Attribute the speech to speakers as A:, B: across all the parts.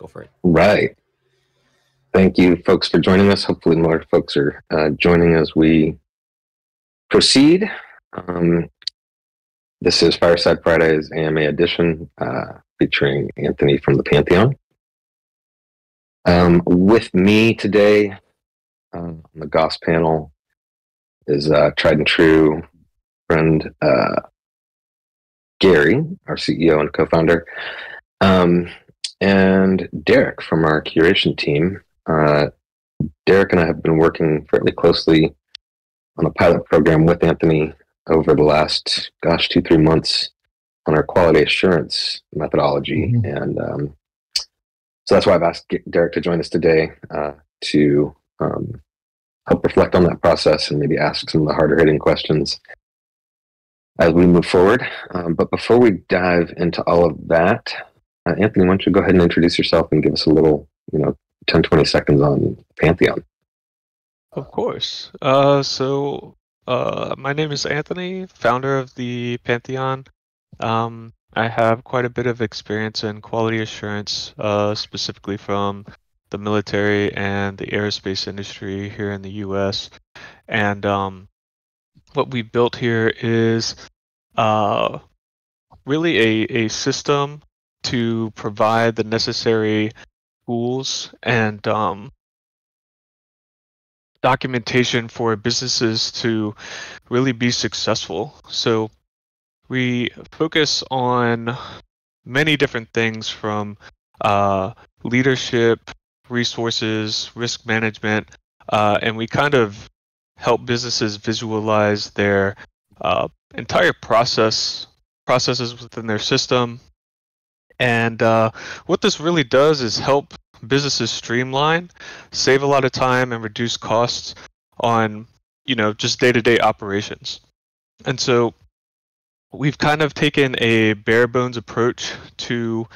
A: Go for it.
B: Right. Thank you, folks, for joining us. Hopefully more folks are joining as we proceed. This is Fireside Fridays AMA edition, featuring Anthony from the Pantheon. With me today on the Gauss panel is tried and true friend Gary, our CEO and co-founder, and Derek from our curation team. Derek and I have been working fairly closely on a pilot program with Anthony over the last, 2-3 months on our quality assurance methodology. Mm-hmm. And so that's why I've asked Derek to join us today to help reflect on that process and maybe ask some of the harder hitting questions as we move forward. But before we dive into all of that, Anthony, why don't you go ahead and introduce yourself and give us a little, 10-20 seconds on Pantheon.
C: Of course. My name is Anthony, founder of the Pantheon. I have quite a bit of experience in quality assurance, specifically from the military and the aerospace industry here in the US. And what we built here is really a system to provide the necessary tools and documentation for businesses to really be successful. So we focus on many different things from leadership, resources, risk management, and we kind of help businesses visualize their entire processes within their system. And what this really does is help businesses streamline, save a lot of time, and reduce costs on, just day-to-day operations. And so we've kind of taken a bare bones approach to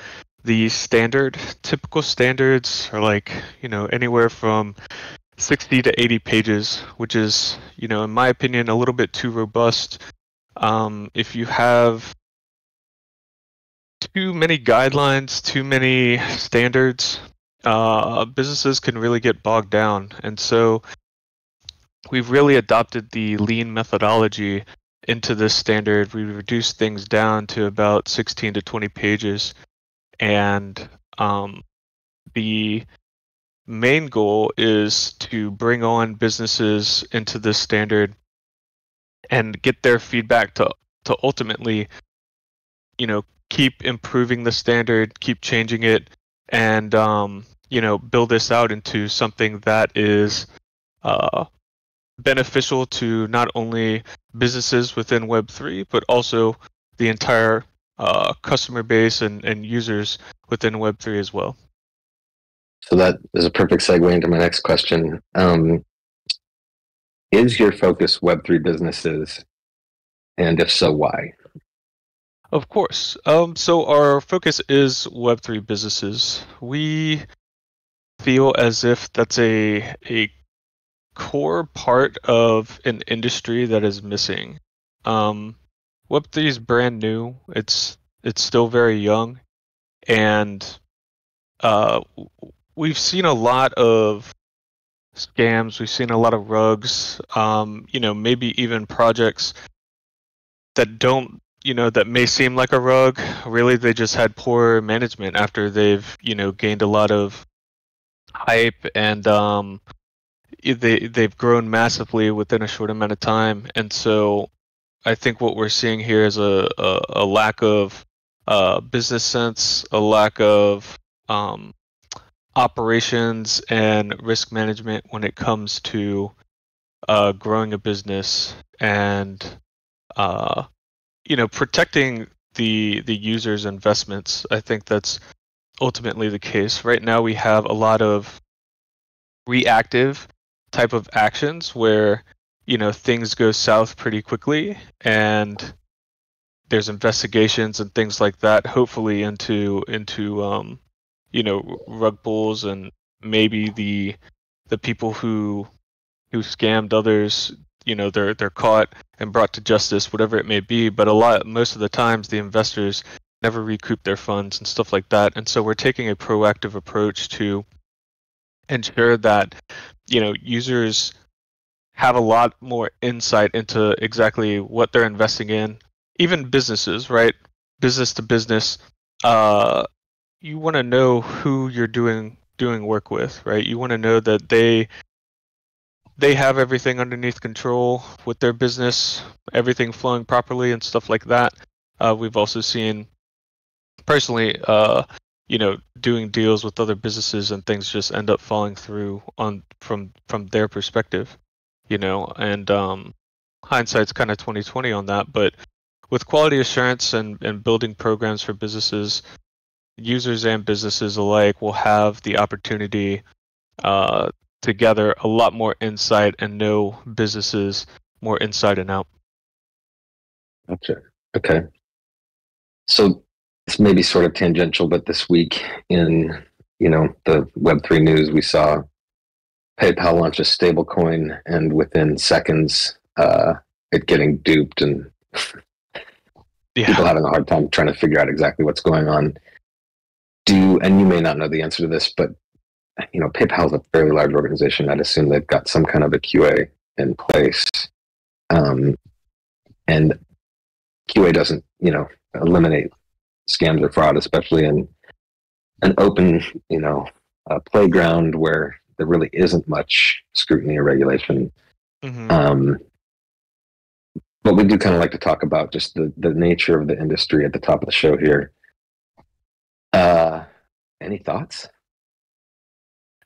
C: the typical standards are like, anywhere from 60 to 80 pages, which is, in my opinion, a little bit too robust. If you have too many guidelines, too many standards, businesses can really get bogged down. And so we've really adopted the lean methodology into this standard. We reduced things down to about 16 to 20 pages. And the main goal is to bring on businesses into this standard and get their feedback to ultimately, keep improving the standard, keep changing it, and build this out into something that is beneficial to not only businesses within Web3, but also the entire customer base and users within Web3 as well.
B: So that is a perfect segue into my next question. Is your focus Web3 businesses? And if so, why?
C: Of course. So our focus is Web3 businesses. We feel as if that's a core part of an industry that is missing. Web3 is brand new. It's still very young, and we've seen a lot of scams. We've seen a lot of rugs. Maybe even projects that don't. That may seem like a rug. Really, they just had poor management after they've, gained a lot of hype, and they've grown massively within a short amount of time. And so I think what we're seeing here is a lack of business sense, a lack of operations and risk management when it comes to growing a business and protecting the user's investments. I think that's ultimately the case. Right now we have a lot of reactive type of actions where things go south pretty quickly, and there's investigations and things like that, hopefully into rug pulls, and maybe the people who scammed others, they're caught and brought to justice, whatever it may be. But most of the times the investors never recoup their funds and stuff like that. And so we're taking a proactive approach to ensure that, users have a lot more insight into exactly what they're investing in. Even businesses, right? Business to business, you want to know who you're doing work with, right? You want to know that they have everything underneath control with their business, everything flowing properly and stuff like that. We've also seen personally, doing deals with other businesses and things just end up falling through from their perspective, and hindsight's kind of 2020 on that. But with quality assurance and building programs for businesses, users and businesses alike will have the opportunity to gather a lot more insight and know businesses more inside and out.
B: Gotcha. Okay. So this may be sort of tangential, but this week in, the Web3 news, we saw PayPal launch a stablecoin, and within seconds, it getting duped and people having a hard time trying to figure out exactly what's going on. And you may not know the answer to this, but PayPal is a fairly large organization. I'd assume they've got some kind of a QA in place, and QA doesn't, eliminate scams or fraud, especially in an open, playground where there really isn't much scrutiny or regulation.
C: Mm-hmm.
B: But we do kind of like to talk about just the nature of the industry at the top of the show here. Any thoughts?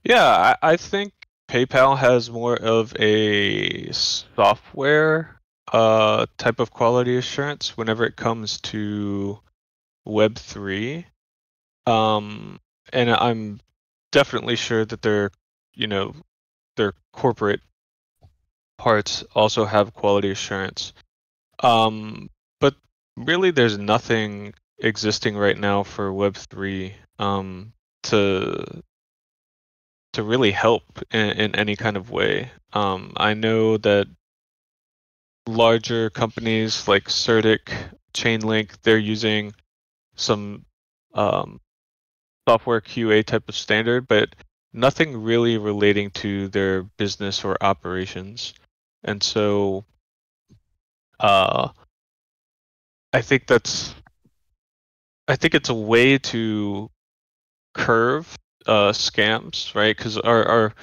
C: Yeah, I think PayPal has more of a software type of quality assurance whenever it comes to Web3. And I'm definitely sure that their corporate parts also have quality assurance. But really there's nothing existing right now for Web3 to really help in any kind of way. I know that larger companies like Certic, Chainlink, they're using some software QA type of standard, but nothing really relating to their business or operations. And so I think it's a way to curve scams, right? Because our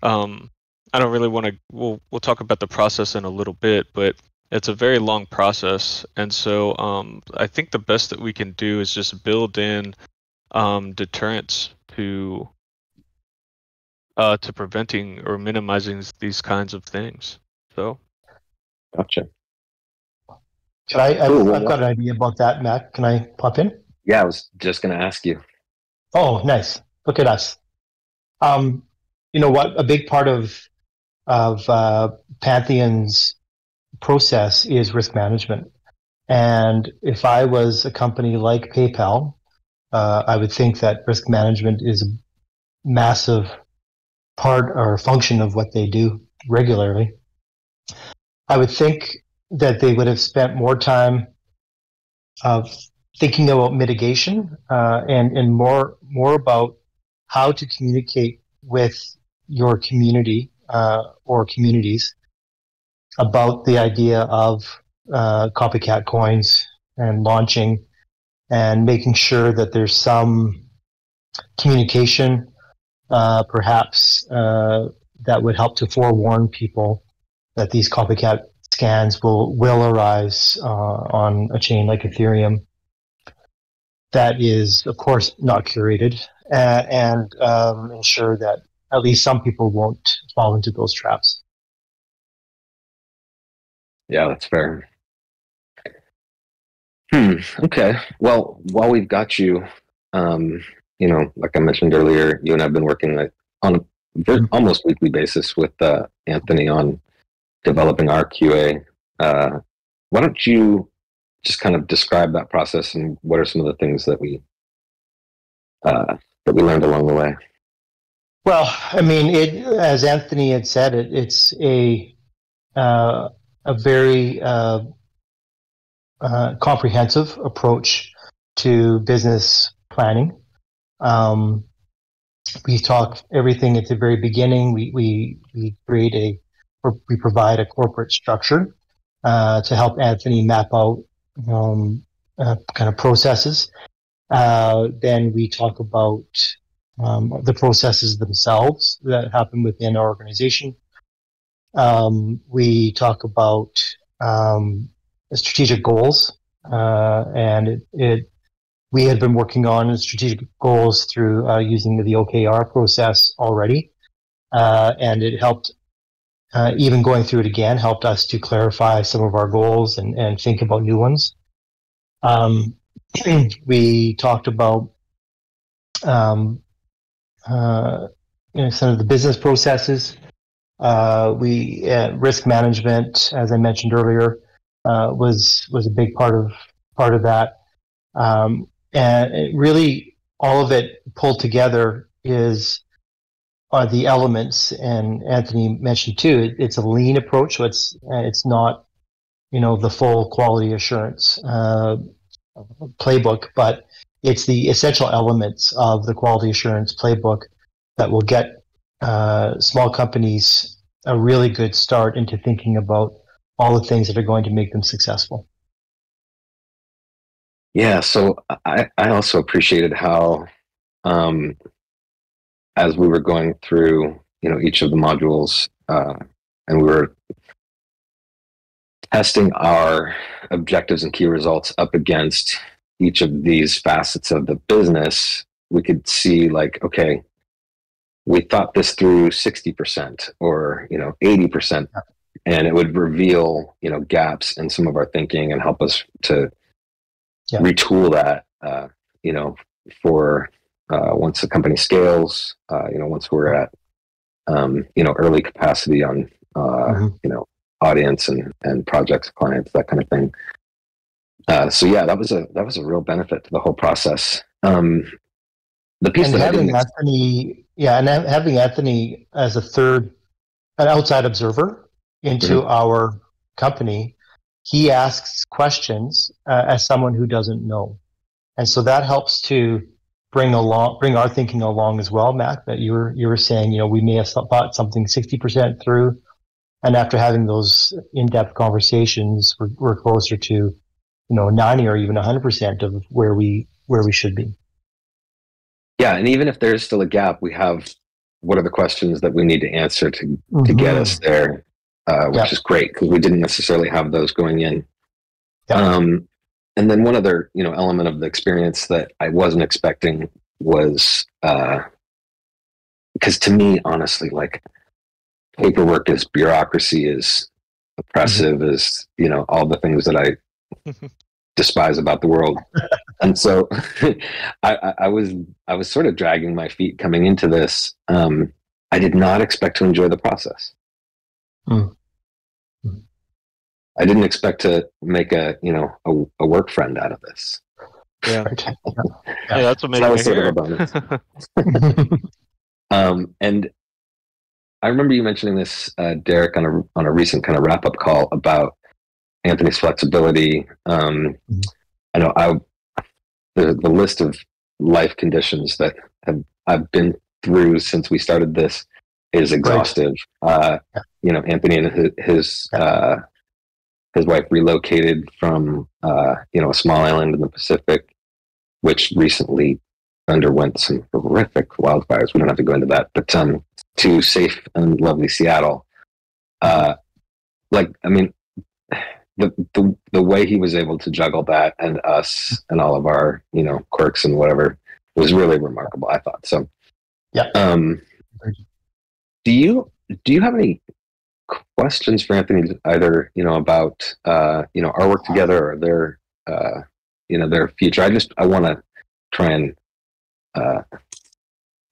C: I don't really want to. We'll talk about the process in a little bit, but it's a very long process, and so I think the best that we can do is just build in deterrence to preventing or minimizing these kinds of things. So,
B: gotcha.
A: I've got an idea about that, Matt. Can I pop in?
B: Yeah, I was just going to ask you.
A: Oh, nice. Look at us. You know what? A big part of Pantheon's process is risk management. And if I was a company like PayPal, I would think that risk management is a massive part or function of what they do regularly. I would think that they would have spent more time thinking about mitigation and more about how to communicate with your community or communities about the idea of copycat coins and launching and making sure that there's some communication perhaps that would help to forewarn people that these copycat scans will arise on a chain like Ethereum that is, of course, not curated, and ensure that at least some people won't fall into those traps.
B: Yeah, that's fair. Okay. Well, while we've got you, like I mentioned earlier, you and I've been working on a almost weekly basis with Anthony on developing our QA. Why don't you just kind of describe that process and what are some of the things that we learned along the way?
A: Well, I mean, as Anthony had said, it's a very comprehensive approach to business planning. We talk everything at the very beginning. We provide a corporate structure to help Anthony map out kind of processes. Then we talk about the processes themselves that happen within our organization. We talk about strategic goals, and we had been working on strategic goals through using the OKR process already, and it helped. Even going through it again helped us to clarify some of our goals and think about new ones. We talked about some of the business processes. Risk management, as I mentioned earlier, was a big part of that. And really, all of it pulled together are the elements, and Anthony mentioned too. It's a lean approach, so it's not the full quality assurance playbook, but it's the essential elements of the quality assurance playbook that will get small companies a really good start into thinking about all the things that are going to make them successful.
B: Yeah, so I also appreciated how, as we were going through, each of the modules, and we were testing our objectives and key results up against each of these facets of the business, we could see like, okay, we thought this through 60% or 80%, and it would reveal gaps in some of our thinking and help us to retool that for once the company scales, once we're at early capacity on audience and projects, clients, that kind of thing. So yeah, that was a real benefit to the whole process. The piece that
A: having having Anthony as an outside observer into our company, he asks questions as someone who doesn't know, and so that helps to bring our thinking along as well, Matt. That you were saying, we may have thought something 60% through, and after having those in-depth conversations, we're closer to 90 or even 100% of where we should be.
B: Yeah, and even if there's still a gap, we have what are the questions that we need to answer to get us there, which is great because we didn't necessarily have those going in. And then one other element of the experience that I wasn't expecting was because to me, honestly, like paperwork is bureaucracy is oppressive, is all the things that I despise about the world. And so I was sort of dragging my feet coming into this. I did not expect to enjoy the process. I didn't expect to make a work friend out of this.
C: Yeah, yeah, that's what makes
B: sort of a bonus. And I remember you mentioning this, Derek, on a recent kind of wrap up call about Anthony's flexibility. I know the list of life conditions that I've been through since we started this is exhaustive. Anthony and his wife relocated from a small island in the Pacific, which recently underwent some horrific wildfires. We don't have to go into that, but to safe and lovely Seattle. The way he was able to juggle that and us and all of our quirks and whatever was really remarkable, I thought. So
A: yeah.
B: Do you have any questions for Anthony, either about our work together or their future? I want to try and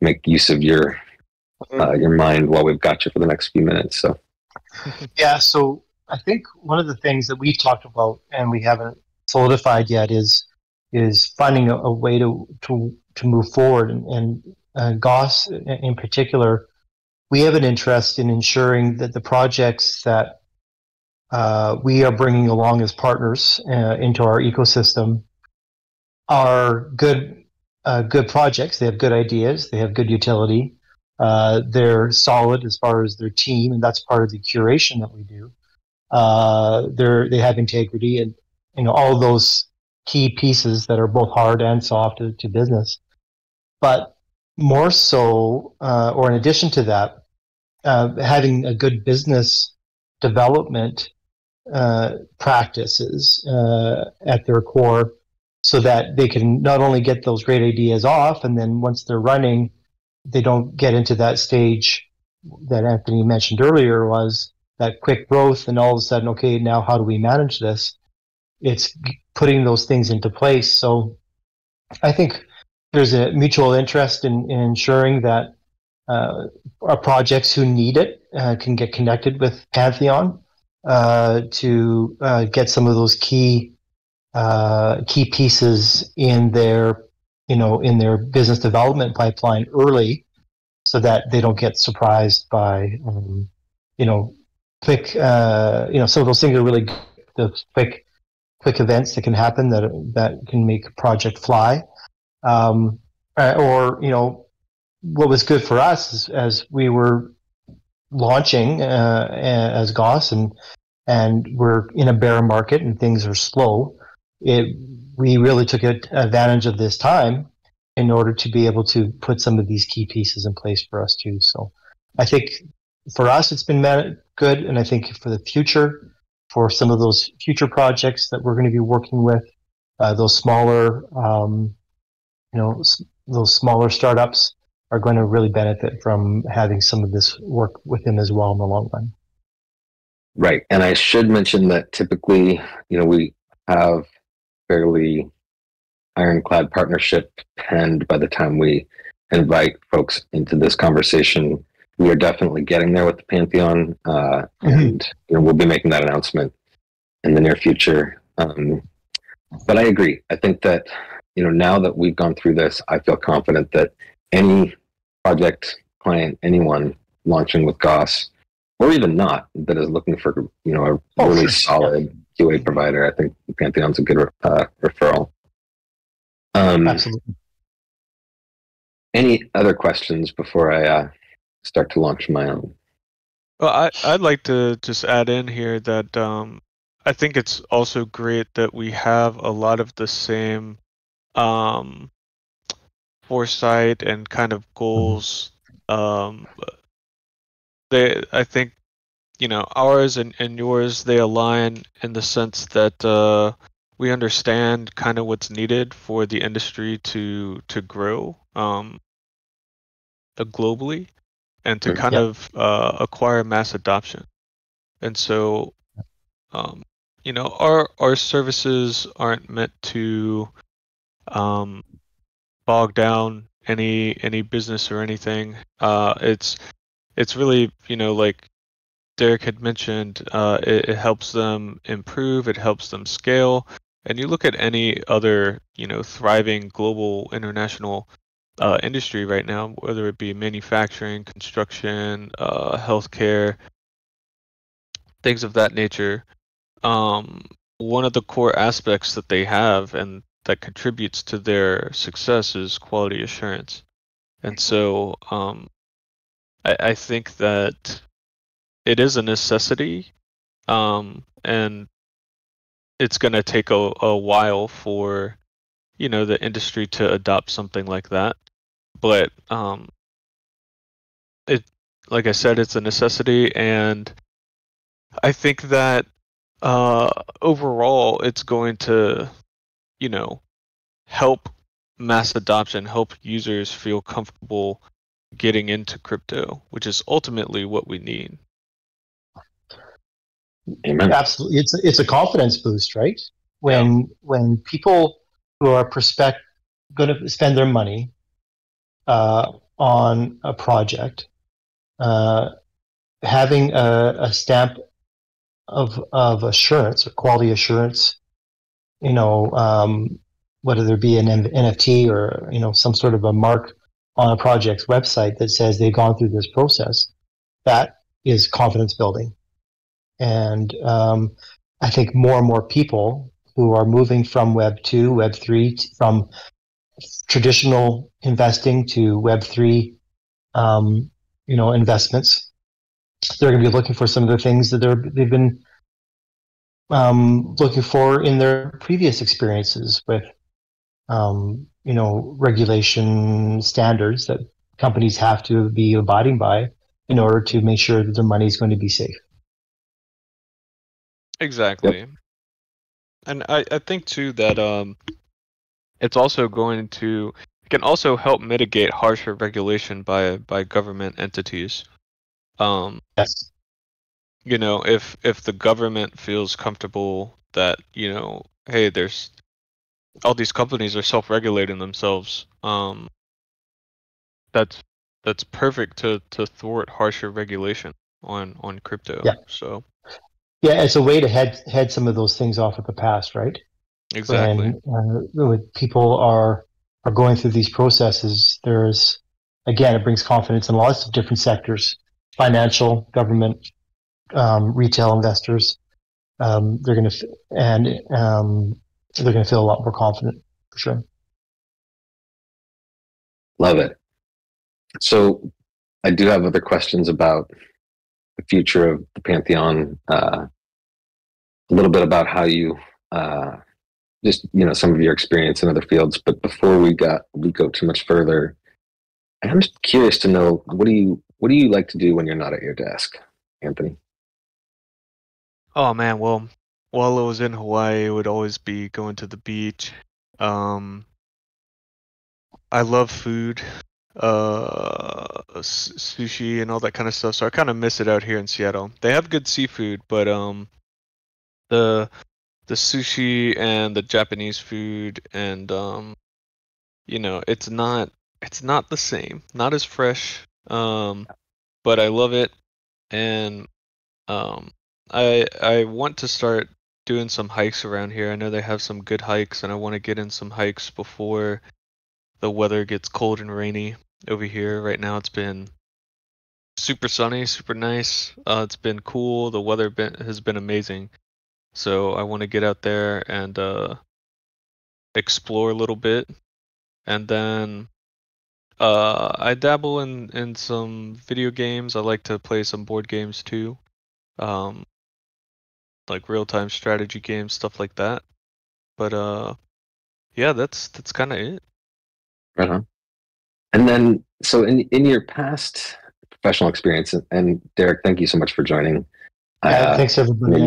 B: make use of your mind while we've got you for the next few minutes. So
A: yeah, so I think one of the things that we've talked about and we haven't solidified yet is finding a way to move forward, and Gauss in particular. We have an interest in ensuring that the projects that we are bringing along as partners into our ecosystem are good projects. They have good ideas. They have good utility. They're solid as far as their team, and that's part of the curation that we do. They have integrity, and all those key pieces that are both hard and soft to business. But more so, or in addition to that, having a good business development practices at their core, so that they can not only get those great ideas off, and then once they're running, they don't get into that stage that Anthony mentioned earlier, was that quick growth, and all of a sudden, okay, now how do we manage this? It's putting those things into place. So I think there's a mutual interest in ensuring that our projects who need it can get connected with Pantheon to get some of those key pieces in their business development pipeline early, so that they don't get surprised by quick some of those things are really good, the quick events that can happen that can make a project fly. Or what was good for us is, as we were launching as Gauss, and we're in a bear market and things are slow, we really took advantage of this time in order to be able to put some of these key pieces in place for us too. So I think for us it's been good, and I think for the future, for some of those future projects that we're going to be working with, those smaller those smaller startups are going to really benefit from having some of this work with them as well in the long run.
B: Right. And I should mention that typically, we have fairly ironclad partnership penned by the time we invite folks into this conversation. We are definitely getting there with the Pantheon, and we'll be making that announcement in the near future. But I agree. I think that, now that we've gone through this, I feel confident that any project client, anyone launching with Gauss, or even not, that is looking for a really solid QA provider, I think Pantheon's a good referral.
A: Absolutely.
B: Any other questions before I start to launch my own?
C: Well, I'd like to just add in here that I think it's also great that we have a lot of the same foresight and kind of goals. I think ours and yours, they align in the sense that we understand kind of what's needed for the industry to grow globally, and to kind of acquire mass adoption. And so our services aren't meant to bog down any business or anything. It's really, like Derek had mentioned, it helps them improve, it helps them scale. And you look at any other thriving global international industry right now, whether it be manufacturing, construction, healthcare, things of that nature. One of the core aspects that they have and that contributes to their success is quality assurance. And so I think that it is a necessity, and it's going to take a while for the industry to adopt something like that. But like I said, it's a necessity, and I think that overall it's going to help mass adoption, help users feel comfortable getting into crypto, which is ultimately what we need.
B: Amen.
A: Absolutely, it's a confidence boost, right? When people who are going to spend their money on a project, having a stamp of assurance or quality assurance, whether there be an NFT or some sort of a mark on a project's website that says they've gone through this process, that is confidence building. And I think more and more people who are moving from Web 2, Web 3, from traditional investing to Web 3, investments. They're going to be looking for some of the things that they've been looking for in their previous experiences with, regulation standards that companies have to be abiding by in order to make sure that their money is going to be safe.
C: Exactly.
B: Yep.
C: And I think too that it's also going to, it can also help mitigate harsher regulation by government entities.
A: Yes.
C: If the government feels comfortable that, hey, there's all these companies are self-regulating themselves, that's perfect to thwart harsher regulation on crypto.
A: Yeah.
C: So
A: Yeah, it's a way to head some of those things off at the pass, right?
C: exactly.
A: When people are going through these processes, again, it brings confidence in lots of different sectors: financial, government, retail investors. They're going to they're going to feel a lot more confident for sure.
B: Love it. So I do have other questions about the future of the Pantheon. A little bit about how you just some of your experience in other fields. But before we go too much further, I'm just curious to know what do you like to do when you're not at your desk, Anthony?
C: Oh man, well, while I was in Hawaii, it would always be going to the beach. I love food, sushi and all that kind of stuff. So I kind of miss it out here in Seattle. They have good seafood, but the sushi and the Japanese food and it's not the same, not as fresh. But I love it, and I want to start doing some hikes around here. I know they have some good hikes, and I want to get in some hikes before the weather gets cold and rainy over here. Right now, it's been super sunny, super nice. It's been cool. The weather has been amazing. So I want to get out there and explore a little bit, and then I dabble in some video games. I like to play some board games too, um, like real-time strategy games, stuff like that. But yeah, that's kind of it.
B: Right on. And then, so in your past professional experience, and Derek, thank you so much for joining.
A: Thanks everybody.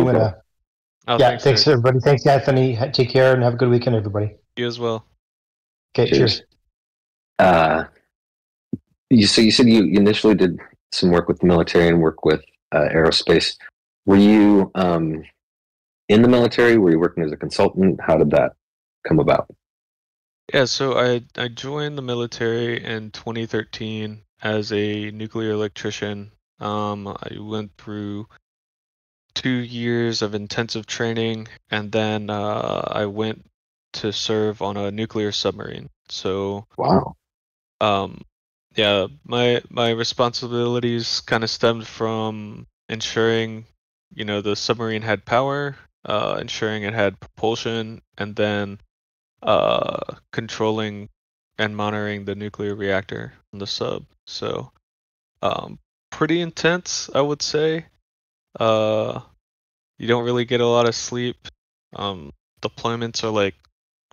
C: Oh,
A: thanks
C: Derek.
A: everybody. Thanks, Anthony. Take care and have a good weekend, everybody.
C: You as well.
A: Okay, cheers.
B: You said you initially did some work with the military and work with aerospace. Were you in the military? Were you working as a consultant? How did that come about?
C: Yeah, so I joined the military in 2013 as a nuclear electrician. I went through 2 years of intensive training, and then I went to serve on a nuclear submarine. So
B: Wow.
C: Yeah, my responsibilities kind of stemmed from ensuring, the submarine had power, ensuring it had propulsion, and then controlling and monitoring the nuclear reactor on the sub. So, pretty intense, I would say. Uh, you don't really get a lot of sleep. Deployments are like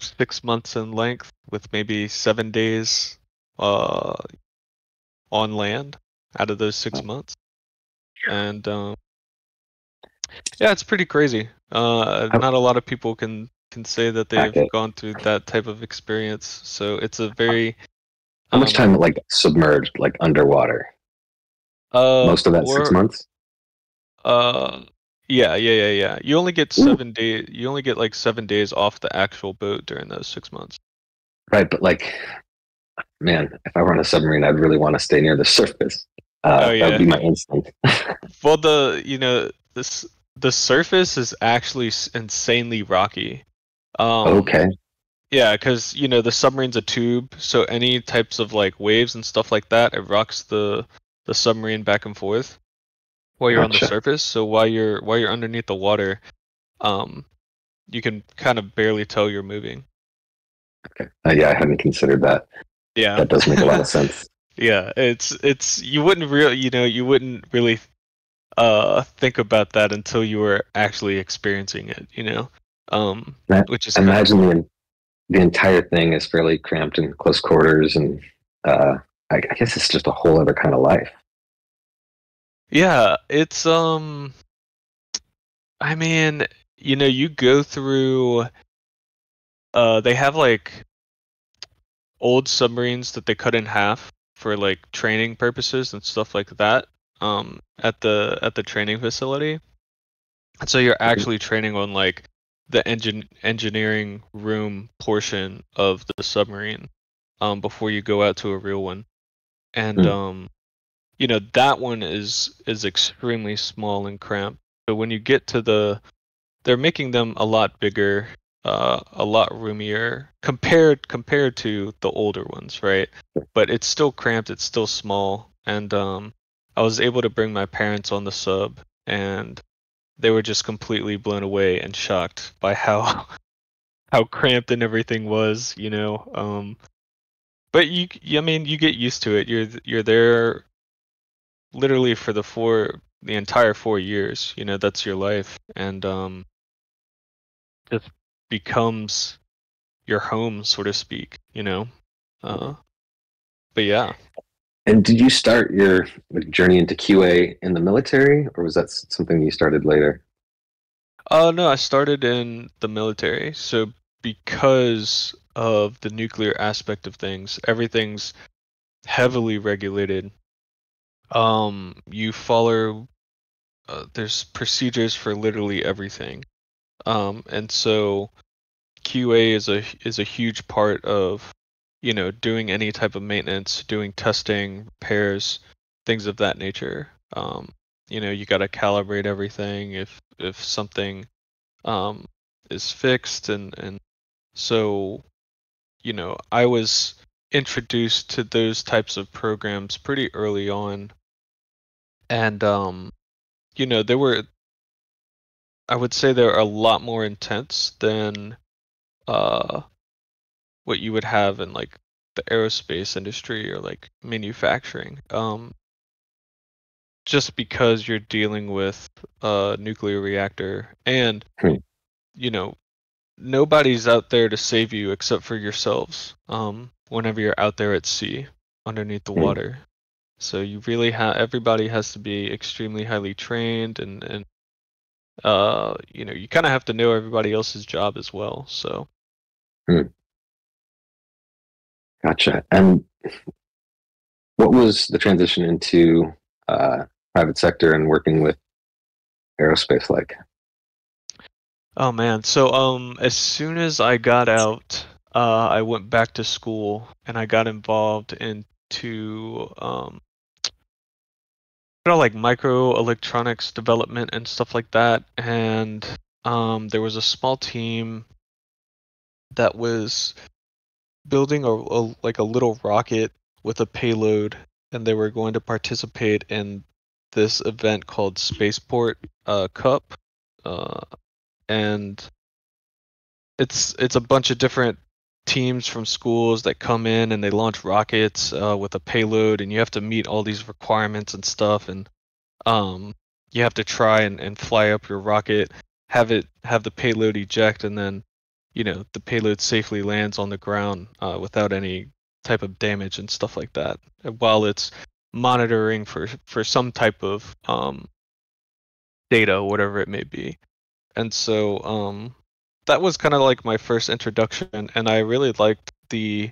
C: 6 months in length, with maybe 7 days on land out of those 6 months. And yeah, it's pretty crazy. Not a lot of people can say that they've gone through that type of experience. So it's a very
B: How much time like submerged, like underwater? Most of that 6 months?
C: Yeah. You only get 7 days. You only get like 7 days off the actual boat during those 6 months.
B: Right, but like, man, if I were on a submarine, I'd really want to stay near the surface. That would be my instinct.
C: Well, the surface is actually insanely rocky.
B: Okay.
C: Yeah, because the submarine's a tube, so any types of like waves and stuff like that, it rocks the submarine back and forth while you're on the surface. So while you're underneath the water, you can kind of barely tell you're moving.
B: Okay. Yeah, I hadn't considered that.
C: Yeah.
B: That does make a lot of sense.
C: Yeah, it's you wouldn't really you wouldn't really think about that until you were actually experiencing it,
B: I
C: which is kind of
B: imagine
C: cool.
B: the entire thing is fairly cramped in close quarters, and I guess it's just a whole other kind of life.
C: Yeah, it's I mean, you go through they have like old submarines that they cut in half for like training purposes and stuff like that at the training facility. And so you're actually training on like the engineering room portion of the submarine before you go out to a real one. And
B: Hmm.
C: that one is extremely small and cramped. So when you get to they're making them a lot bigger, a lot roomier compared to the older ones, right? But it's still cramped, it's still small, and I was able to bring my parents on the sub, and they were just completely blown away and shocked by how how cramped and everything was. But I mean, you get used to it. You're there literally for the entire 4 years. That's your life, and just becomes your home, so to speak. But yeah.
B: And did you start your journey into QA in the military, or was that something you started later?
C: No, I started in the military. So because of the nuclear aspect of things, everything's heavily regulated. You follow there's procedures for literally everything. And so QA is a huge part of, doing any type of maintenance, doing testing, repairs, things of that nature. You got to calibrate everything if something um is fixed, and so I was introduced to those types of programs pretty early on, and they were, I would say, they're a lot more intense than uh what you would have in like the aerospace industry or like manufacturing. Just because you're dealing with a nuclear reactor, and
B: Hmm.
C: you know nobody's out there to save you except for yourselves. Whenever you're out there at sea underneath the
B: Hmm.
C: water, so you really have everybody has to be extremely highly trained, and you kind of have to know everybody else's job as well. So
B: Hmm. Gotcha. And what was the transition into private sector and working with aerospace like?
C: oh man, so as soon as I got out, I went back to school and I got involved into like microelectronics development and stuff like that. And there was a small team that was building like a little rocket with a payload, and they were going to participate in this event called Spaceport Cup. Uh, and it's a bunch of different teams from schools that come in and they launch rockets with a payload, and you have to meet all these requirements and stuff, and um, you have to try and fly up your rocket, have the payload eject, and then the payload safely lands on the ground without any type of damage and stuff like that, while it's monitoring for some type of data, whatever it may be. And so that was kind of like my first introduction, and I really liked the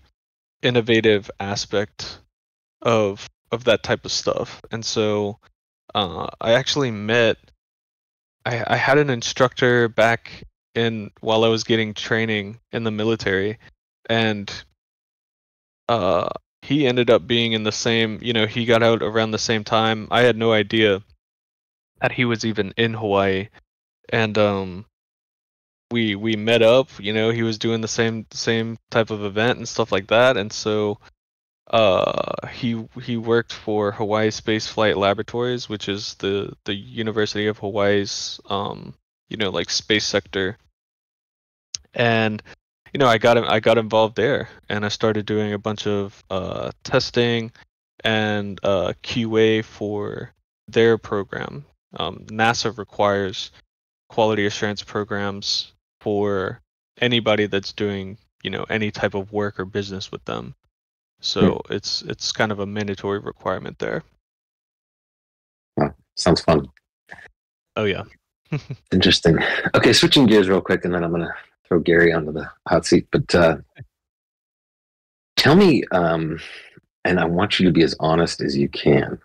C: innovative aspect of that type of stuff. And so I actually I had an instructor back in while I was getting training in the military, and uh, he ended up being in the same, he got out around the same time. I had no idea that he was even in Hawaii, and we met up. He was doing the same type of event and stuff like that, and so he worked for Hawaii Space Flight Laboratories, which is the University of Hawaii's like space sector, And I got involved there, and I started doing a bunch of testing and QA for their program. NASA requires quality assurance programs for anybody that's doing any type of work or business with them. So it's kind of a mandatory requirement there.
B: Wow, sounds fun.
C: Oh yeah.
B: Interesting. Okay, switching gears real quick, and then I'm going to throw Gary onto the hot seat. But tell me, and I want you to be as honest as you can.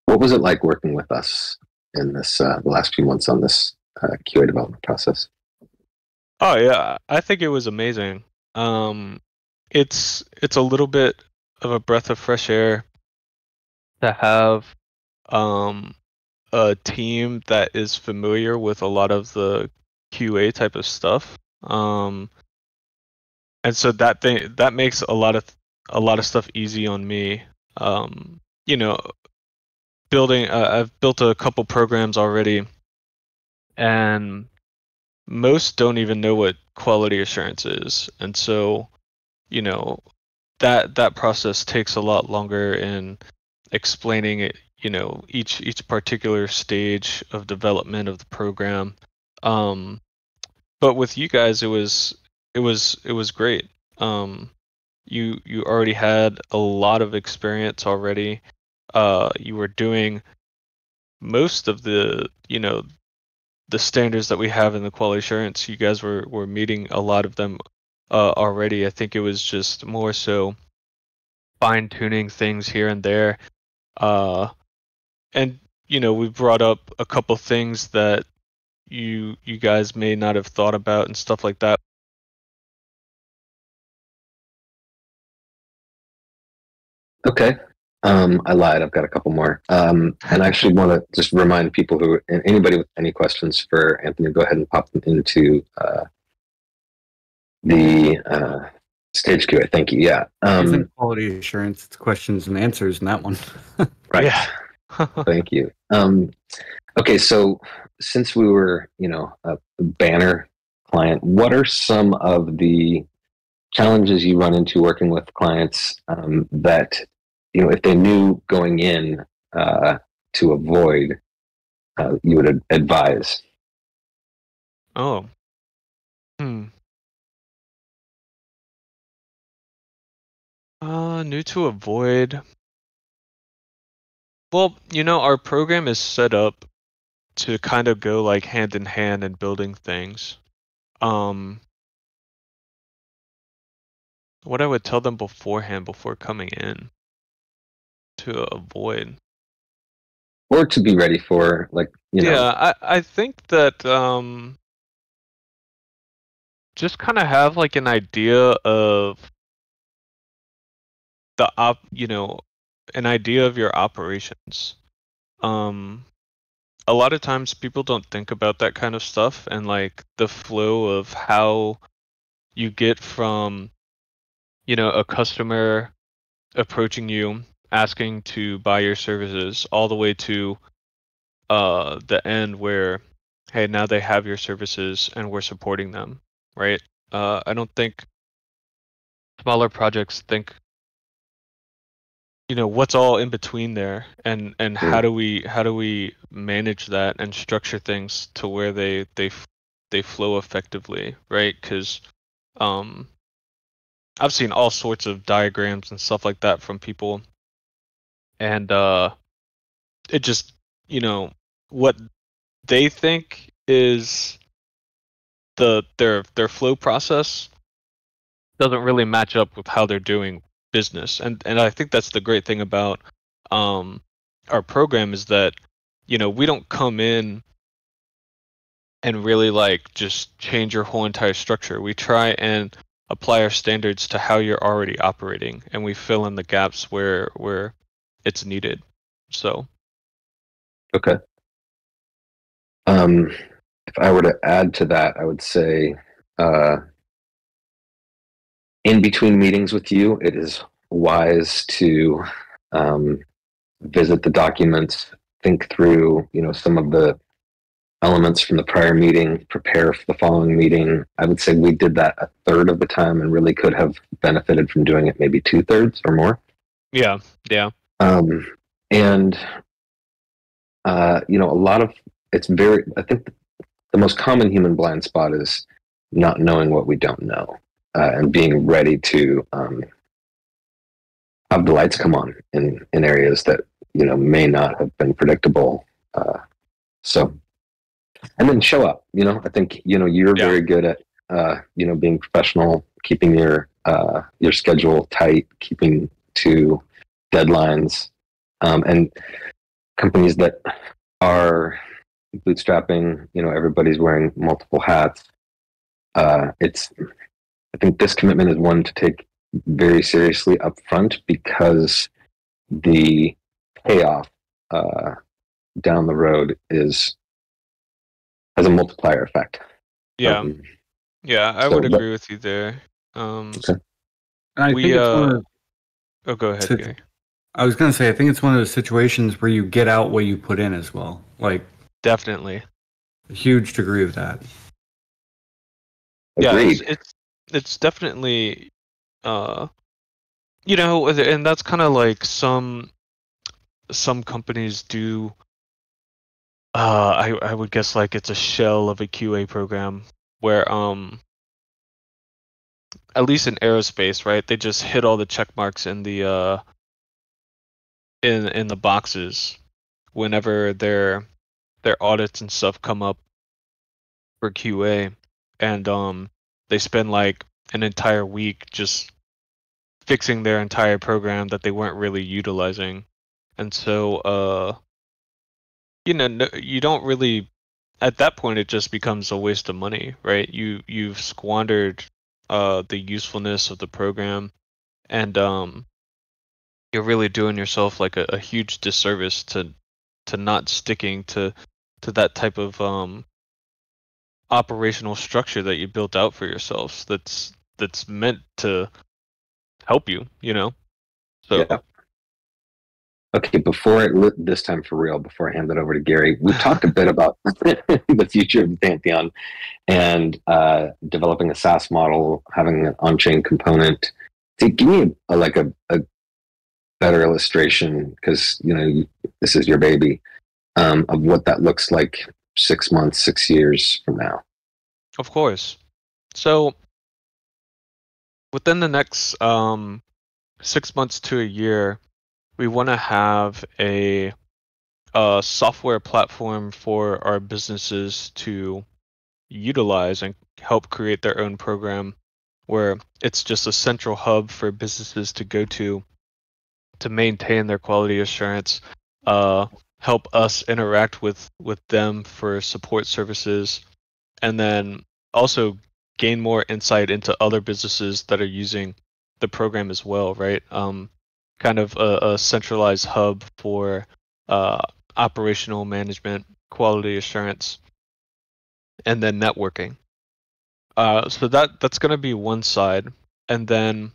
B: What was it like working with us in this the last few months on this QA development process?
C: Oh yeah, I think it was amazing. It's a little bit of a breath of fresh air to have um, a team that is familiar with a lot of the QA type of stuff. And so that makes a lot of stuff easy on me. You know, I've built a couple programs already, and most don't even know what quality assurance is, and so that process takes a lot longer in explaining it. Each particular stage of development of the program. But with you guys, it was great. You already had a lot of experience already. You were doing most of the standards that we have in the quality assurance. You guys were meeting a lot of them already. I think it was just more so fine tuning things here and there. And we brought up a couple things that you guys may not have thought about and stuff like that.
B: Okay. I lied. I've got a couple more. And I actually want to just remind people and anybody with any questions for Anthony, go ahead and pop them into the stage QA. Thank you. Yeah.
D: Isn't quality assurance, it's questions and answers in that one.
B: Right.
C: Yeah.
B: Thank you. Okay, so since we were, a banner client, what are some of the challenges you run into working with clients that, if they knew going in to avoid, you would advise?
C: Oh. New to avoid. Well, our program is set up to kind of go like hand in hand in building things. What I would tell them beforehand, before coming in, to avoid.
B: Or to be ready for,
C: Yeah, I think that just kind of have like an idea of an idea of your operations. A lot of times people don't think about that kind of stuff and like the flow of how you get from a customer approaching you asking to buy your services all the way to the end where, hey, now they have your services and we're supporting them, right? I don't think smaller projects think what's all in between there, and how do we manage that and structure things to where they flow effectively, right? Because I've seen all sorts of diagrams and stuff like that from people, and it just what they think is their flow process doesn't really match up with how they're doing business, and I think that's the great thing about our program is that we don't come in and really like just change your whole entire structure. We try and apply our standards to how you're already operating, and we fill in the gaps where it's needed. So
B: Okay. If I were to add to that, I would say in between meetings with you, it is wise to visit the documents, think through, some of the elements from the prior meeting, prepare for the following meeting. I would say we did that a third of the time and really could have benefited from doing it maybe 2/3 or more.
C: Yeah.
B: And a lot of I think the most common human blind spot is not knowing what we don't know, and being ready to have the lights come on in areas that may not have been predictable. And then show up. I think you're very good at being professional, keeping your schedule tight, keeping to deadlines, and companies that are bootstrapping, everybody's wearing multiple hats. I think this commitment is one to take very seriously up front, because the payoff down the road has a multiplier effect.
C: Yeah. I would agree with you there.
B: Okay.
D: And I think it's one of,
C: oh, go ahead, Gary.
D: I was going to say, I think it's one of those situations where you get out what you put in as well. Like,
C: definitely.
D: A huge degree of that.
B: Agreed.
C: Yeah, it's definitely, and that's kind of like some companies do. I would guess like it's a shell of a QA program where at least in aerospace, right? They just hit all the check marks in the in the boxes whenever their audits and stuff come up for QA, and they spend like an entire week just fixing their entire program that they weren't really utilizing. And so you don't really, at that point it just becomes a waste of money, right? You've squandered the usefulness of the program, and you're really doing yourself like a huge disservice to not sticking to that type of operational structure that you built out for yourselves that's meant to help you, So
B: yeah. Okay, this time for real, before I hand it over to Gary, we talked a bit about the future of Pantheon and developing a SaaS model, having an on-chain component. So give me a better illustration, because this is your baby, of what that looks like 6 months, 6 years from now.
C: Of course. So within the next 6 months to a year, we want to have a software platform for our businesses to utilize and help create their own program, where it's just a central hub for businesses to go to maintain their quality assurance, help us interact with them for support services, and then also gain more insight into other businesses that are using the program as well, right? Kind of a centralized hub for operational management, quality assurance, and then networking. So that's going to be one side, and then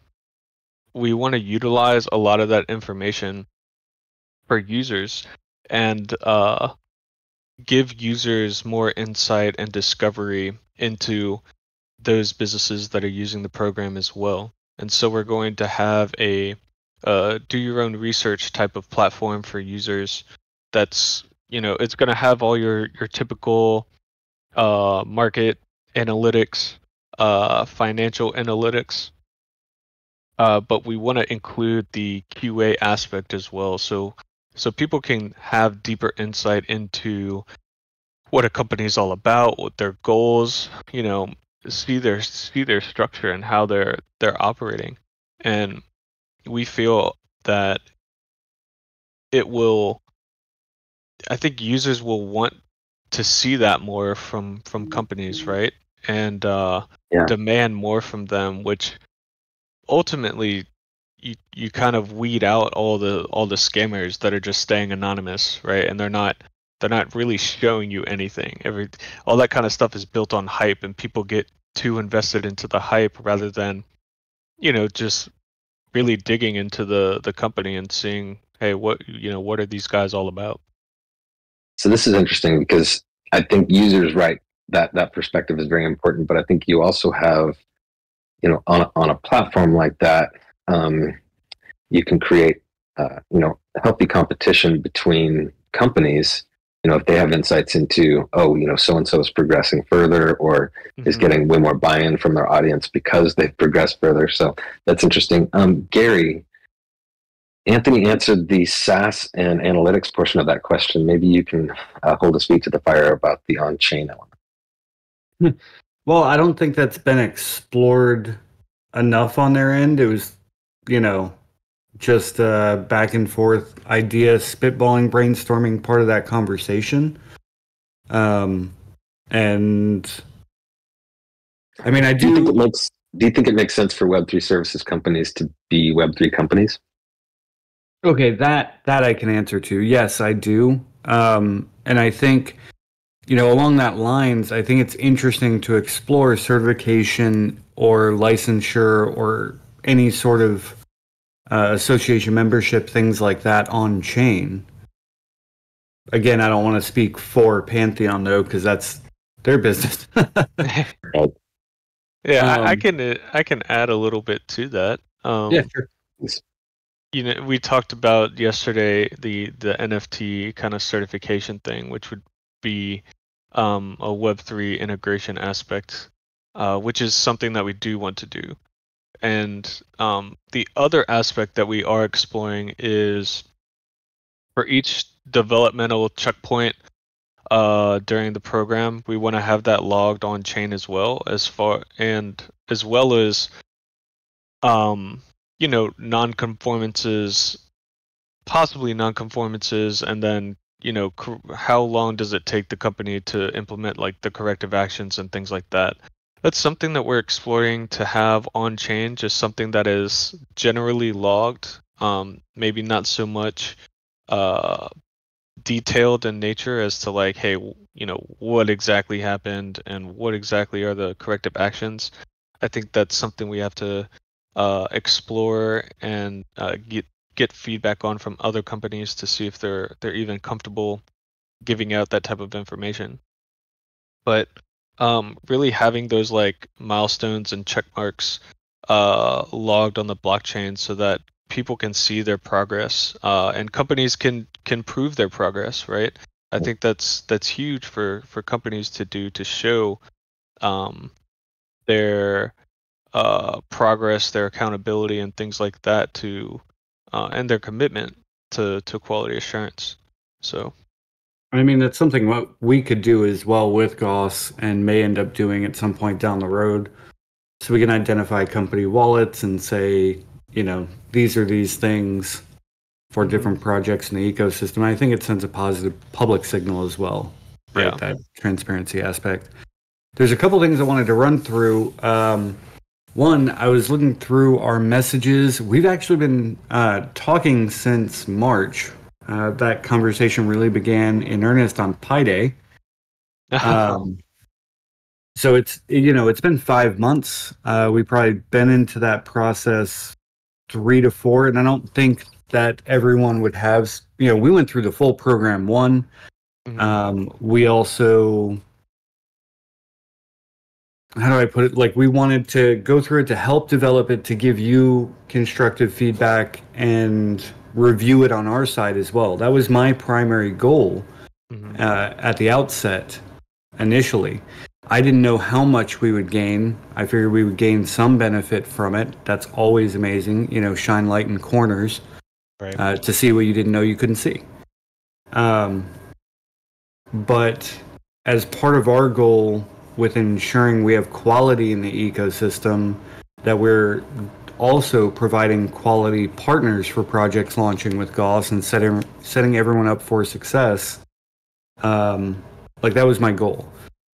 C: we want to utilize a lot of that information for users and give users more insight and discovery into those businesses that are using the program as well. And so we're going to have a do your own research type of platform for users. That's, it's going to have all your typical market analytics, financial analytics, but we want to include the QA aspect as well, so people can have deeper insight into what a company is all about, what their goals, see their structure and how they're operating. And we feel that I think users will want to see that more from companies, right? And demand more from them, which ultimately you kind of weed out all the scammers that are just staying anonymous, right? And they're not really showing you anything. All that kind of stuff is built on hype, and people get too invested into the hype rather than just really digging into the company and seeing, hey, what are these guys all about?
B: So this is interesting, because I think users, right, that perspective is very important, but I think you also have, on a platform like that, you can create, healthy competition between companies. If they have insights into, so and so is progressing further, or is getting way more buy-in from their audience because they've progressed further. So that's interesting. Gary, Anthony answered the SaaS and analytics portion of that question. Maybe you can hold his feet to the fire about the on-chain element.
D: Well, I don't think that's been explored enough on their end. It was, just back and forth idea, spitballing, brainstorming, part of that conversation. And I mean,
B: Do you think it makes sense for Web3 services companies to be Web3 companies?
D: Okay, that I can answer to. Yes, I do. And I think, along that lines, I think it's interesting to explore certification or licensure or any sort of association membership, things like that on chain. Again, I don't want to speak for Pantheon though, because that's their business.
C: Yeah, I can add a little bit to that.
D: Yeah, sure.
C: We talked about yesterday the NFT kind of certification thing, which would be a Web3 integration aspect, which is something that we do want to do. And the other aspect that we are exploring is for each developmental checkpoint during the program, we want to have that logged on chain as well, as well as non-conformances, possibly non-conformances, and then how long does it take the company to implement like the corrective actions and things like that. That's something that we're exploring to have on chain, just something that is generally logged, maybe not so much detailed in nature as to like, hey, what exactly happened and what exactly are the corrective actions. I think that's something we have to explore and get feedback on from other companies to see if they're even comfortable giving out that type of information. But really having those like milestones and check marks logged on the blockchain so that people can see their progress and companies can prove their progress, right? I think that's huge for companies to do, to show their progress, their accountability, and things like that, to and their commitment to quality assurance. So
D: I mean, that's something what we could do as well with Gauss, and may end up doing at some point down the road. So we can identify company wallets and say, these are these things for different projects in the ecosystem. I think it sends a positive public signal as well, right?
C: Yeah.
D: That transparency aspect. There's a couple things I wanted to run through. One, I was looking through our messages. We've actually been talking since March. That conversation really began in earnest on Pi Day. So it's been 5 months. We've probably been into that process 3 to 4, and I don't think that everyone would have. We went through the full program one. We also, how do I put it? Like, we wanted to go through it to help develop it, to give you constructive feedback and review it on our side as well. That was my primary goal at the outset initially. I didn't know how much we would gain. I figured we would gain some benefit from it. That's always amazing, shine light in corners, right? To see what you didn't know you couldn't see. But as part of our goal with ensuring we have quality in the ecosystem, that we're also providing quality partners for projects launching with Gauss and setting everyone up for success. That was my goal.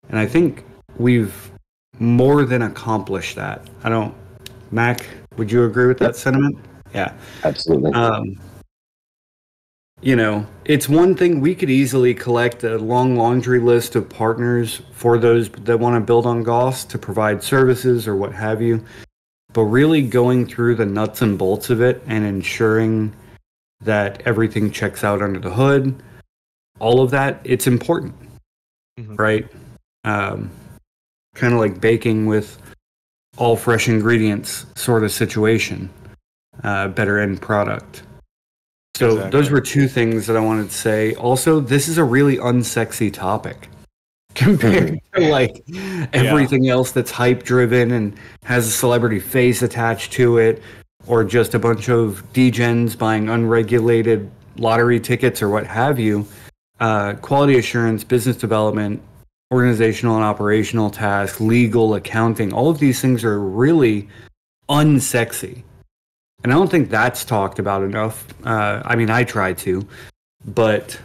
D: And I think we've more than accomplished that. Mac, would you agree with that sentiment? Yeah.
B: Absolutely.
D: It's one thing, we could easily collect a long laundry list of partners for those that want to build on Gauss to provide services or what have you. But really going through the nuts and bolts of it and ensuring that everything checks out under the hood, all of that, it's important. right? Kind of like baking with all fresh ingredients sort of situation, better end product. So
C: Exactly.
D: those were two things that I wanted to say. Also, this is a really unsexy topic compared to like everything else that's hype driven and has a celebrity face attached to it, or just a bunch of degens buying unregulated lottery tickets or what have you. Quality assurance, business development, organizational and operational tasks, legal, accounting, all of these things are really unsexy. And I don't think that's talked about enough. I mean, I try to, but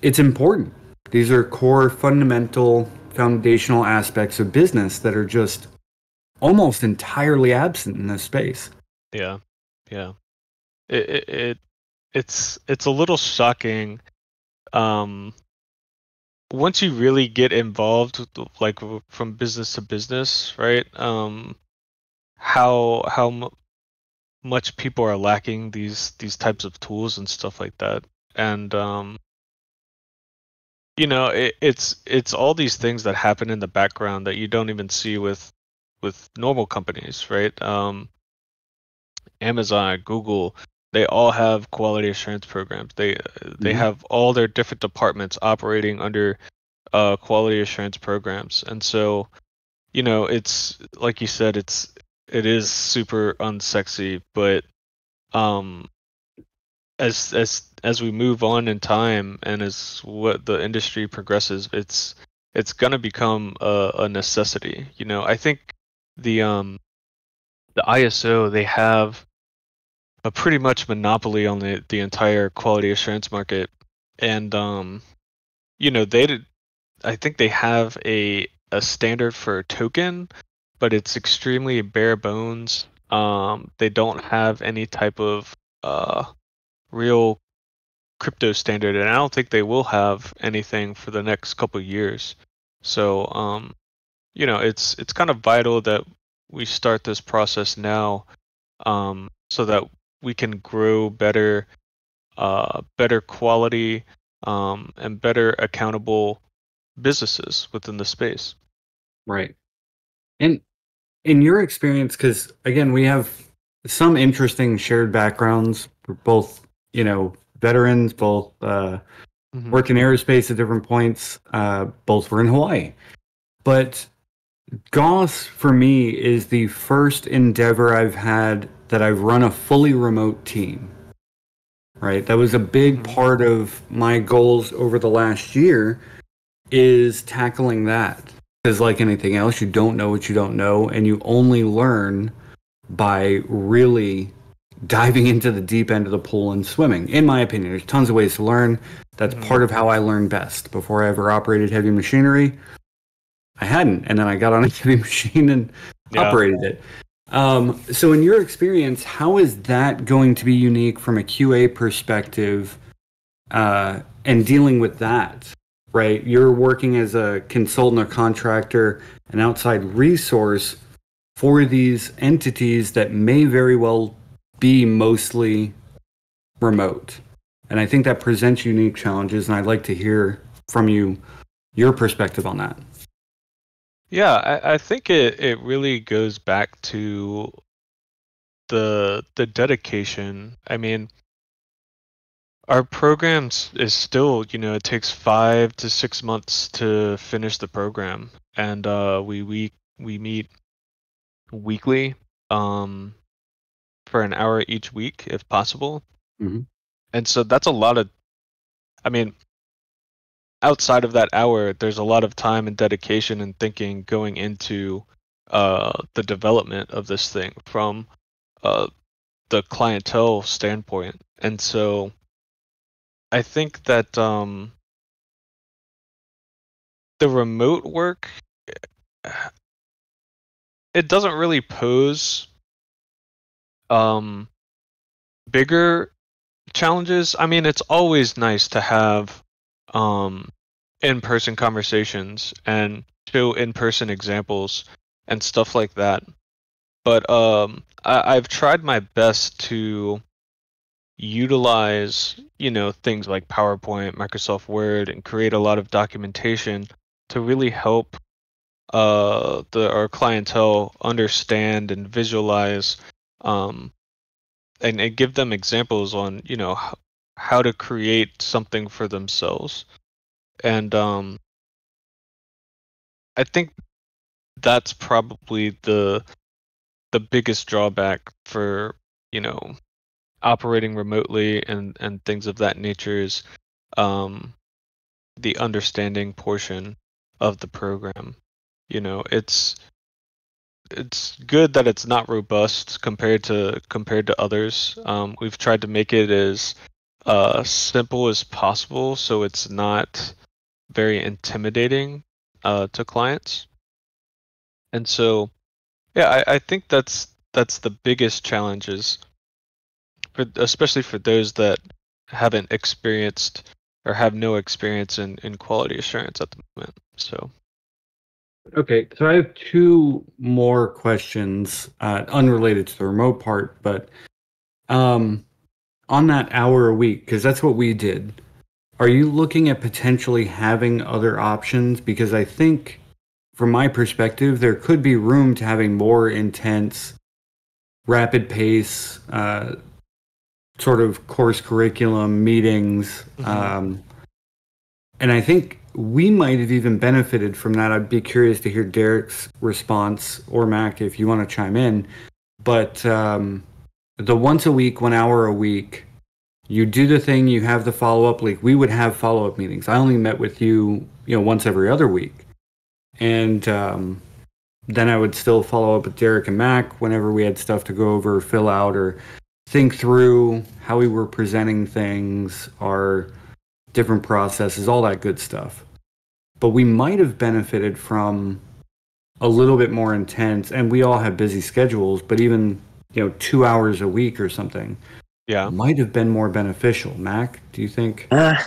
D: it's important. These are core, fundamental, foundational aspects of business that are just almost entirely absent in this space.
C: Yeah. It's a little shocking. Once you really get involved, like from business to business, right? How much people are lacking these types of tools and stuff like that, and it's all these things that happen in the background that you don't even see with normal companies, right? Amazon, Google, they all have quality assurance programs. They have all their different departments operating under quality assurance programs, and so it's like you said, it is super unsexy, but as we move on in time and as what the industry progresses, it's gonna become a necessity. I think the ISO, they have a pretty much monopoly on the entire quality assurance market, and I think they have a standard for a token, but it's extremely bare bones. They don't have any type of real crypto standard, and I don't think they will have anything for the next couple of years. So it's kind of vital that we start this process now, so that we can grow better quality, and better accountable businesses within the space.
D: Right. And in your experience, because again, we have some interesting shared backgrounds. We're both, veterans, both worked in aerospace at different points. Both were in Hawaii. But Gauss, for me, is the first endeavor I've had that I've run a fully remote team. Right? That was a big part of my goals over the last year, is tackling that. Because like anything else, you don't know what you don't know, and you only learn by really diving into the deep end of the pool and swimming. In my opinion, there's tons of ways to learn. That's part of how I learn best. Before I ever operated heavy machinery, I hadn't, and then I got on a heavy machine and operated it. So in your experience, how is that going to be unique from a QA perspective, and dealing with that? Right, you're working as a consultant or contractor, an outside resource for these entities that may very well be mostly remote. And I think that presents unique challenges, and I'd like to hear from you your perspective on that.
C: Yeah, I think it really goes back to the dedication. I mean, our programs is still, it takes 5 to 6 months to finish the program, and we meet weekly, for an hour each week if possible. And so that's a lot of, I mean, outside of that hour, there's a lot of time and dedication and thinking going into the development of this thing from the clientele standpoint. And so I think that the remote work, it doesn't really pose bigger challenges. I mean, it's always nice to have in-person conversations and show in-person examples and stuff like that. But I've tried my best to utilize, things like PowerPoint, Microsoft Word, and create a lot of documentation to really help our clientele understand and visualize, and give them examples on how to create something for themselves. And I think that's probably the biggest drawback for operating remotely and things of that nature is the understanding portion of the program. It's good that it's not robust compared to others. We've tried to make it as simple as possible, so it's not very intimidating to clients. And so, yeah, I think that's the biggest challenges, especially for those that haven't experienced or have no experience in quality assurance at the moment. So.
D: Okay, so I have two more questions, unrelated to the remote part, but on that hour a week, because that's what we did, are you looking at potentially having other options? Because I think, from my perspective, there could be room to having more intense, rapid pace, sort of course curriculum meetings.
C: Mm-hmm.
D: And I think we might have even benefited from that. I'd be curious to hear Derek's response, or Mac, if you want to chime in. But the once a week, 1 hour a week, you do the thing, you have the follow-up. Like, we would have follow-up meetings. I only met with you, once every other week. And then I would still follow up with Derek and Mac whenever we had stuff to go over, fill out, or think through how we were presenting things, our different processes, all that good stuff. But we might have benefited from a little bit more intense, and we all have busy schedules, but even 2 hours a week or something, might have been more beneficial. Mac, do you think?
B: I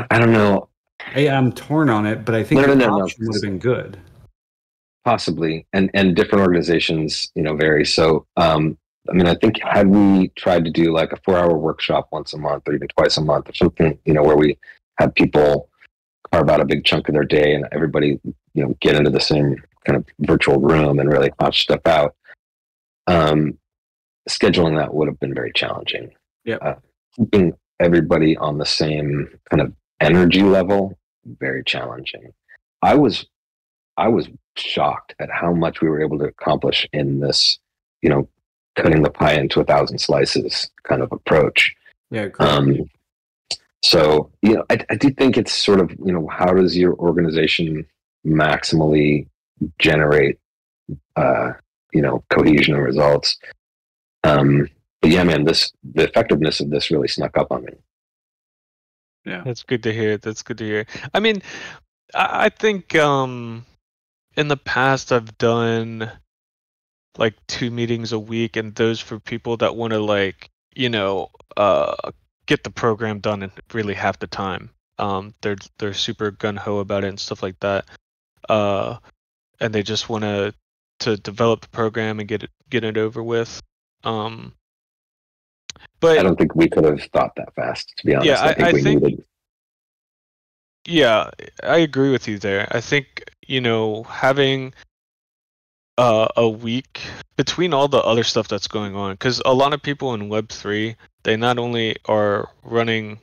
B: don't know.
D: I'm torn on it, but I think the option would have been good.
B: Possibly, and different organizations, vary. So, I think had we tried to do like a 4-hour workshop once a month or even twice a month or something, where we had people carve out a big chunk of their day and everybody, get into the same kind of virtual room and really hash stuff out. Scheduling that would have been very challenging.
D: Yeah.
B: Keeping everybody on the same kind of energy level, very challenging. I was shocked at how much we were able to accomplish in this, cutting the pie into 1,000 slices kind of approach.
D: Yeah. Great.
B: So, I do think it's sort of, how does your organization maximally generate, cohesion and results? But yeah, man, the effectiveness of this really snuck up on me.
C: Yeah, that's good to hear. I mean, I think in the past I've done like 2 meetings a week, and those for people that want to get the program done in really half the time. They're super gung-ho about it and stuff like that, and they just want to develop the program and get it over with. But
B: I don't think we could have thought that fast, to be honest.
C: Yeah,
B: I think we needed.
C: Yeah, I agree with you there. I think having a week between all the other stuff that's going on, because a lot of people in Web3, they not only are running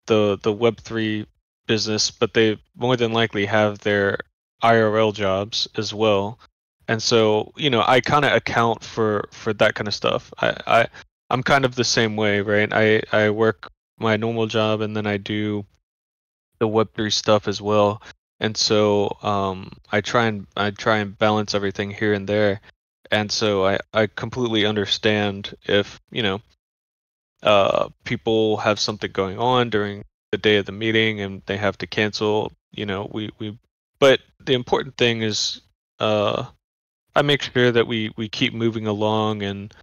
C: the Web3 business, but they more than likely have their IRL jobs as well. And so, I kind of account for that kind of stuff. I'm kind of the same way, right? I work my normal job and then I do the Web3 stuff as well. And so I try and balance everything here and there. And so I completely understand if, people have something going on during the day of the meeting and they have to cancel, but the important thing is I make sure that we keep moving along and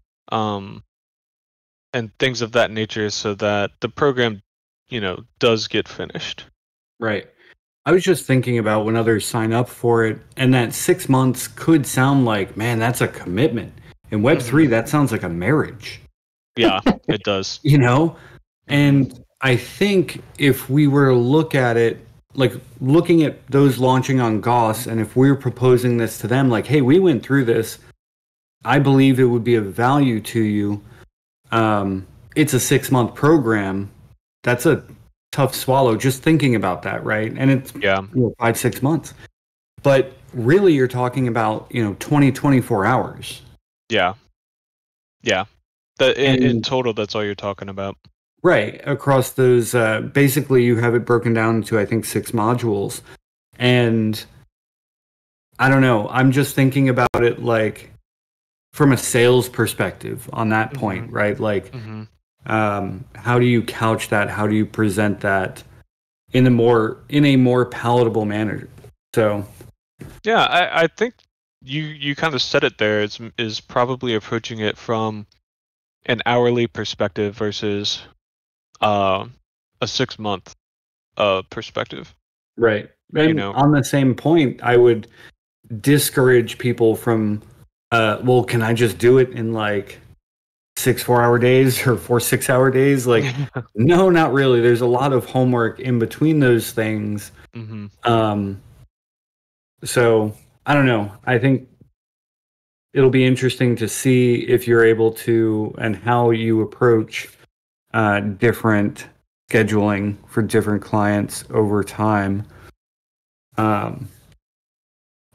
C: things of that nature so that the program, does get finished.
D: Right. I was just thinking about when others sign up for it, and that 6 months could sound like, man, that's a commitment. In Web3, that sounds like a marriage.
C: Yeah, it does.
D: And I think if we were to look at it like looking at those launching on Gauss, and if we're proposing this to them, like, hey, we went through this, I believe it would be of value to you. It's a 6-month program. That's a tough swallow just thinking about that, right? And it's 5-6 months. But really you're talking about, 20, 24 hours.
C: Yeah. In total, that's all you're talking about.
D: Right. Across those, basically you have it broken down to, I think, 6 modules. And I don't know, I'm just thinking about it like from a sales perspective on that point, right? Like, how do you couch that? How do you present that in a more palatable manner? So,
C: yeah, I think you kind of said it there. Is probably approaching it from an hourly perspective versus a 6-month perspective.
D: Right. And on the same point, I would discourage people from, well, can I just do it in like 6 4-hour days or 4 6-hour days? Like, no, not really. There's a lot of homework in between those things. So I don't know. I think it'll be interesting to see if you're able to, and how you approach different scheduling for different clients over time. I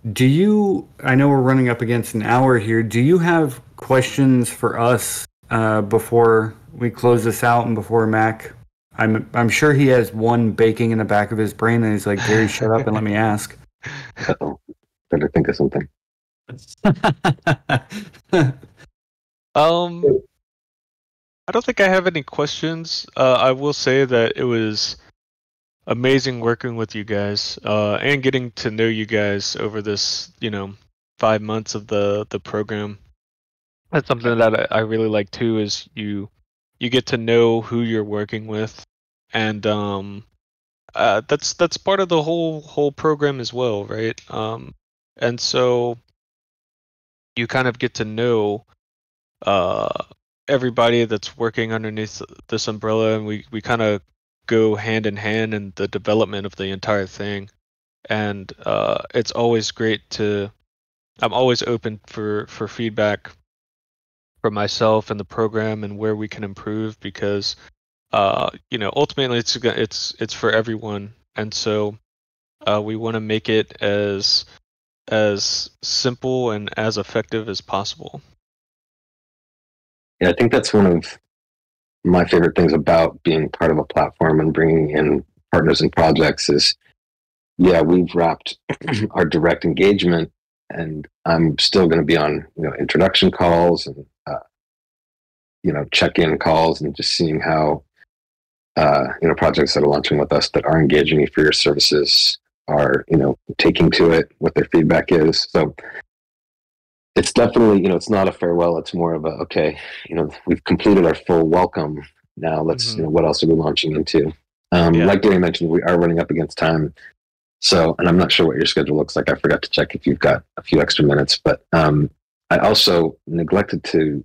D: know we're running up against an hour here. Do you have questions for us before we close this out and before Mac? I'm sure he has one baking in the back of his brain and he's like, Gary, shut up and let me ask.
B: Uh-oh. Better think of something.
C: I don't think I have any questions. I will say that it was amazing working with you guys and getting to know you guys over this 5 months of the program. That's something that I really like too, is you get to know who you're working with, and that's part of the whole program as well, right? And so you kind of get to know everybody that's working underneath this umbrella, and we kind of go hand in hand in the development of the entire thing. And it's always great I'm always open for feedback for myself and the program and where we can improve, because ultimately it's for everyone, and so we want to make it as simple and as effective as possible.
B: Yeah, I think that's one of my favorite things about being part of a platform and bringing in partners and projects is, we've wrapped our direct engagement, and I'm still going to be on, introduction calls and, check-in calls, and just seeing how, projects that are launching with us that are engaging you for your services are, taking to it, what their feedback is. So it's definitely, it's not a farewell. It's more of a, okay, we've completed our full welcome. Now let's, what else are we launching into? Like Gary mentioned, we are running up against time. So, and I'm not sure what your schedule looks like. I forgot to check if you've got a few extra minutes, but I also neglected to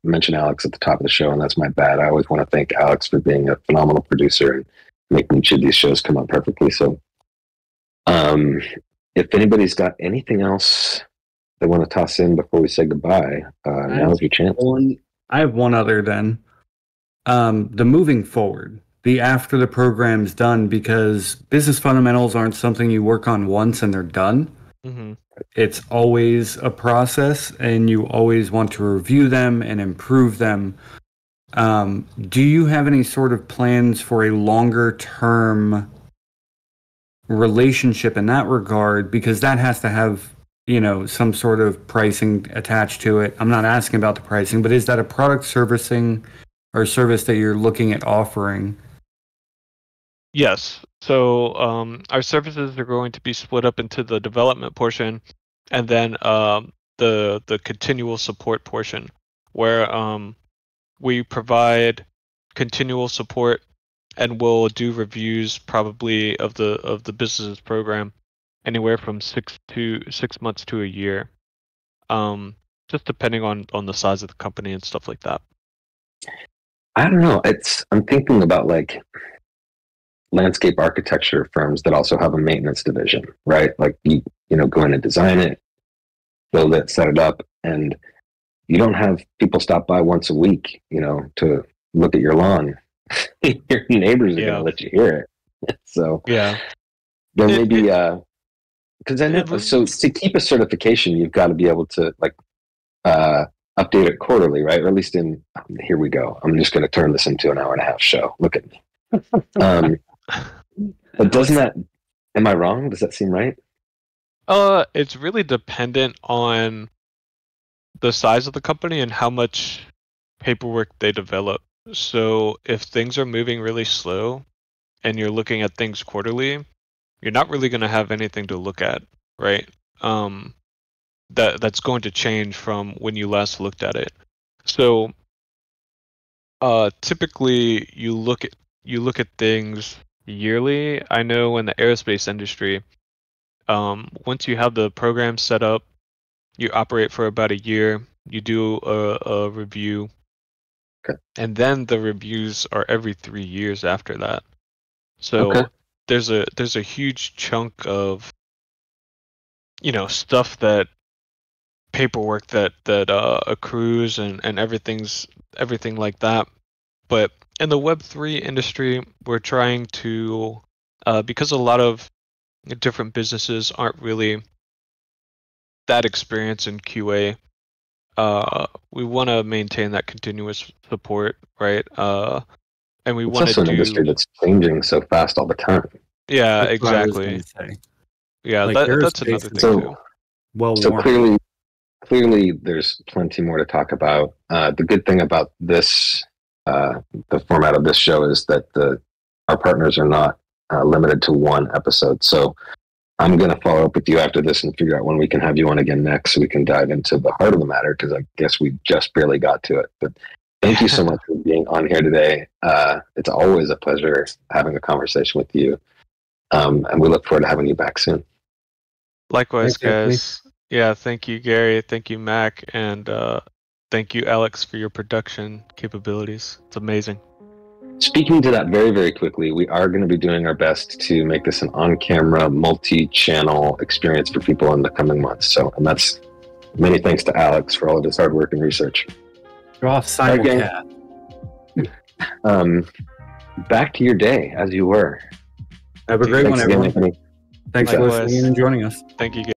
B: mention Alex at the top of the show, and that's my bad. I always want to thank Alex for being a phenomenal producer and making each of these shows come out perfectly. So if anybody's got anything else they want to toss in before we say goodbye, now's your chance.
D: I have one other then. The moving forward, the after the program's done, because business fundamentals aren't something you work on once and they're done. It's always a process, and you always want to review them and improve them. Do you have any sort of plans for a longer term relationship in that regard? Because that has to have, some sort of pricing attached to it. I'm not asking about the pricing, but is that a product servicing or service that you're looking at offering?
C: Yes. So our services are going to be split up into the development portion, and then the continual support portion, where we provide continual support, and we'll do reviews probably of the business program anywhere from 6 months to a year, just depending on the size of the company and stuff like that.
B: I don't know. I'm thinking about, like, landscape architecture firms that also have a maintenance division, right? Like you go in and design it, build it, set it up, and you don't have people stop by once a week, to look at your lawn. Your neighbors are going to let you hear it. So
C: Yeah.
B: there may be, because I know, so to keep a certification, you've got to be able to update it quarterly, right? Or at least here we go. I'm just going to turn this into an hour and a half show. Look at me. But doesn't that, am I wrong? Does that seem right?
C: It's really dependent on the size of the company and how much paperwork they develop. So if things are moving really slow and you're looking at things quarterly, you're not really going to have anything to look at, right? That's going to change from when you last looked at it. So typically you look at things yearly. I know in the aerospace industry, once you have the program set up, you operate for about a year, you do a review,
B: okay.
C: And then the reviews are every 3 years after that. So there's a huge chunk of stuff, that paperwork that accrues and everything like that. But in the Web3 industry, we're trying to, because a lot of different businesses aren't really that experienced in QA, we want to maintain that continuous support, right? And we want to do.
B: It's also an industry that's changing so fast all the time.
C: Yeah,
D: That's
C: exactly. Yeah,
D: like,
C: that's another thing too.
B: So clearly, there's plenty more to talk about. The good thing about this, the format of this show, is that our partners are not limited to one episode. So I'm going to follow up with you after this and figure out when we can have you on again next, so we can dive into the heart of the matter, because I guess we just barely got to it. But thank you so much for being on here today. It's always a pleasure having a conversation with you. And we look forward to having you back soon.
C: Likewise, guys. Yeah, thank you, Gary. Thank you, Mac. And thank you, Alex, for your production capabilities. It's amazing.
B: Speaking to that very, very quickly, we are going to be doing our best to make this an on-camera, multi-channel experience for people in the coming months. And that's many thanks to Alex for all of his hard work and research.
D: You're off simulcast.
B: Back to your day as you were.
D: Have a great one, everyone.
B: Anthony.
D: Thanks for listening and joining us.
C: Thank you, guys.